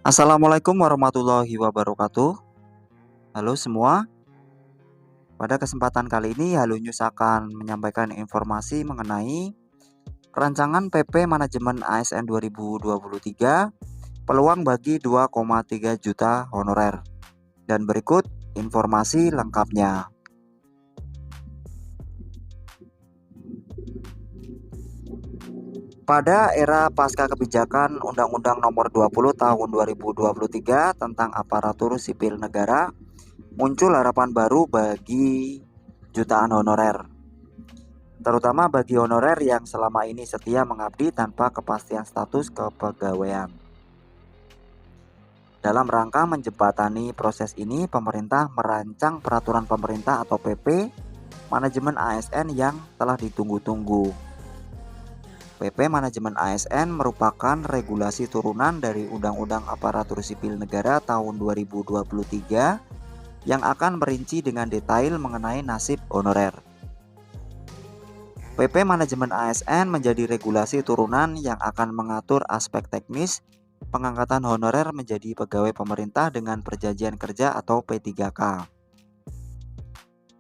Assalamualaikum warahmatullahi wabarakatuh. Halo semua, pada kesempatan kali ini Halo News akan menyampaikan informasi mengenai rancangan PP Manajemen ASN 2023, peluang bagi 2,3 juta honorer. Dan berikut informasi lengkapnya. Pada era pasca kebijakan Undang-Undang Nomor 20 Tahun 2023 tentang aparatur sipil negara, muncul harapan baru bagi jutaan honorer, terutama bagi honorer yang selama ini setia mengabdi tanpa kepastian status kepegawaian. Dalam rangka menjembatani proses ini, pemerintah merancang peraturan pemerintah atau PP manajemen ASN yang telah ditunggu-tunggu. PP manajemen ASN merupakan regulasi turunan dari Undang-Undang Aparatur Sipil Negara tahun 2023 yang akan merinci dengan detail mengenai nasib honorer. PP Manajemen ASN menjadi regulasi turunan yang akan mengatur aspek teknis pengangkatan honorer menjadi pegawai pemerintah dengan perjanjian kerja atau P3K.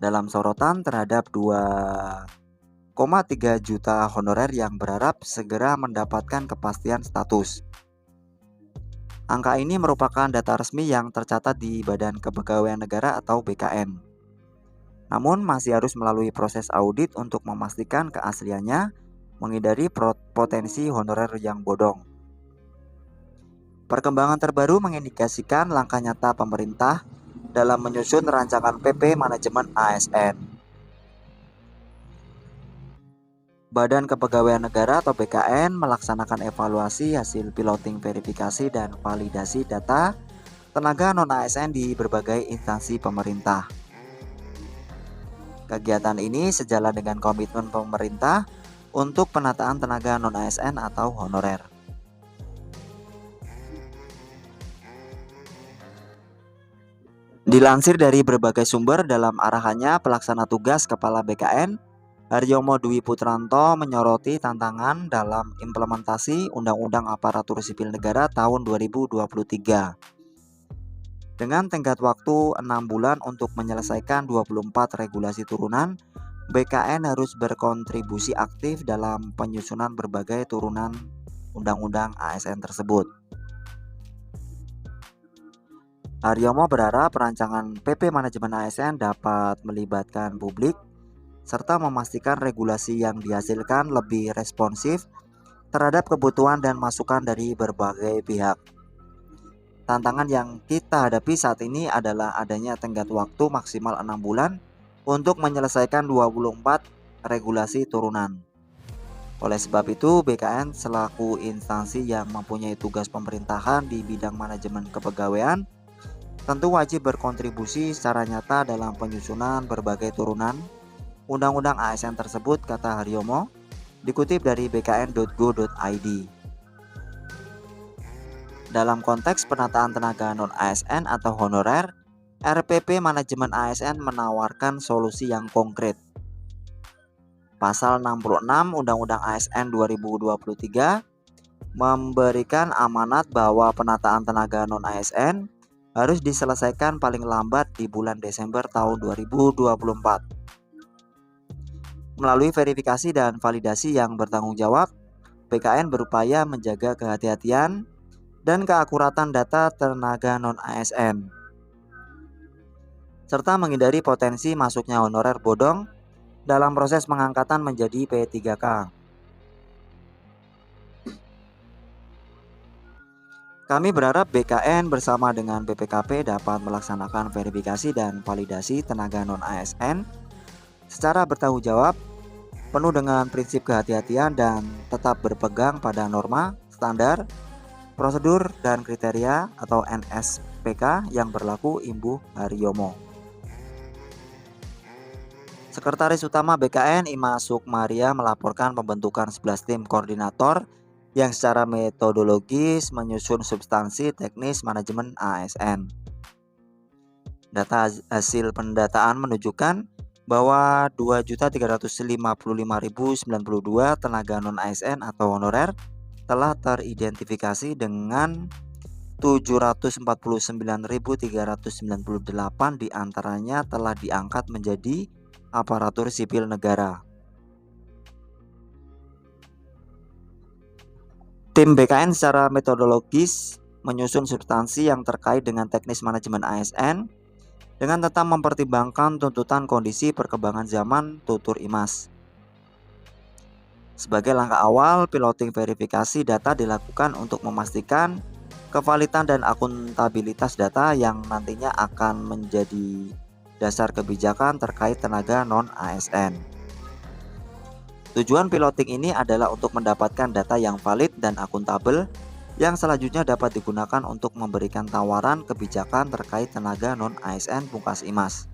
Dalam sorotan terhadap 2,3 juta honorer yang berharap segera mendapatkan kepastian status. Angka ini merupakan data resmi yang tercatat di Badan Kepegawaian Negara atau BKN. Namun masih harus melalui proses audit untuk memastikan keasliannya, menghindari potensi honorer yang bodong. Perkembangan terbaru mengindikasikan langkah nyata pemerintah dalam menyusun rancangan PP Manajemen ASN. Badan Kepegawaian Negara atau BKN melaksanakan evaluasi hasil piloting verifikasi dan validasi data tenaga non-ASN di berbagai instansi pemerintah. Kegiatan ini sejalan dengan komitmen pemerintah untuk penataan tenaga non-ASN atau honorer. Dilansir dari berbagai sumber dalam arahannya, pelaksana tugas Kepala BKN, Haryomo Dwi Putranto menyoroti tantangan dalam implementasi Undang-Undang Aparatur Sipil Negara tahun 2023. Dengan tenggat waktu 6 bulan untuk menyelesaikan 24 regulasi turunan, BKN harus berkontribusi aktif dalam penyusunan berbagai turunan Undang-Undang ASN tersebut. Haryomo berharap rancangan PP Manajemen ASN dapat melibatkan publik serta memastikan regulasi yang dihasilkan lebih responsif terhadap kebutuhan dan masukan dari berbagai pihak. Tantangan yang kita hadapi saat ini adalah adanya tenggat waktu maksimal 6 bulan untuk menyelesaikan 24 regulasi turunan. Oleh sebab itu, BKN selaku instansi yang mempunyai tugas pemerintahan di bidang manajemen kepegawaian tentu wajib berkontribusi secara nyata dalam penyusunan berbagai turunan Undang-Undang ASN tersebut, kata Haryomo, dikutip dari bkn.go.id. Dalam konteks penataan tenaga non-ASN atau honorer, RPP Manajemen ASN menawarkan solusi yang konkret. Pasal 66 Undang-Undang ASN 2023 memberikan amanat bahwa penataan tenaga non-ASN harus diselesaikan paling lambat di bulan Desember tahun 2024. Melalui verifikasi dan validasi yang bertanggung jawab, BKN berupaya menjaga kehati-hatian dan keakuratan data tenaga non-ASN, serta menghindari potensi masuknya honorer bodong dalam proses pengangkatan menjadi P3K. Kami berharap BKN bersama dengan BPKP dapat melaksanakan verifikasi dan validasi tenaga non-ASN secara bertanggung jawab, penuh dengan prinsip kehati-hatian dan tetap berpegang pada norma, standar, prosedur, dan kriteria atau NSPK yang berlaku, imbuh Haryomo. Sekretaris Utama BKN Ima Sukmaria melaporkan pembentukan 11 tim koordinator yang secara metodologis menyusun substansi teknis manajemen ASN. Data hasil pendataan menunjukkan bahwa 2.355.092 tenaga non-ASN atau honorer telah teridentifikasi dengan 749.398 diantaranya telah diangkat menjadi aparatur sipil negara. Tim BKN secara metodologis menyusun substansi yang terkait dengan teknis manajemen ASN dengan tetap mempertimbangkan tuntutan kondisi perkembangan zaman tutur IMAS. Sebagai langkah awal, piloting verifikasi data dilakukan untuk memastikan kevalitan dan akuntabilitas data yang nantinya akan menjadi dasar kebijakan terkait tenaga non-ASN. Tujuan piloting ini adalah untuk mendapatkan data yang valid dan akuntabel yang selanjutnya dapat digunakan untuk memberikan tawaran kebijakan terkait tenaga non-ASN pungkas IMAS.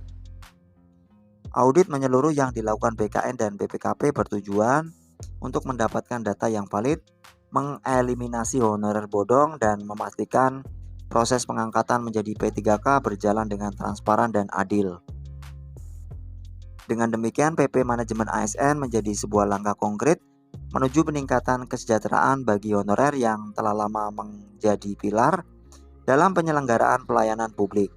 Audit menyeluruh yang dilakukan BKN dan BPKP bertujuan untuk mendapatkan data yang valid, mengeliminasi honorer bodong, dan memastikan proses pengangkatan menjadi P3K berjalan dengan transparan dan adil. Dengan demikian, PP Manajemen ASN menjadi sebuah langkah konkret menuju peningkatan kesejahteraan bagi honorer yang telah lama menjadi pilar dalam penyelenggaraan pelayanan publik.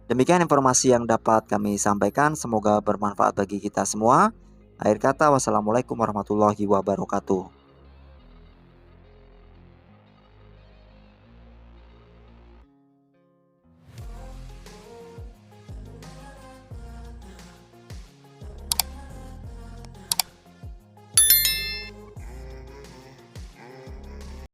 Demikian informasi yang dapat kami sampaikan, semoga bermanfaat bagi kita semua. Akhir kata, wassalamualaikum warahmatullahi wabarakatuh.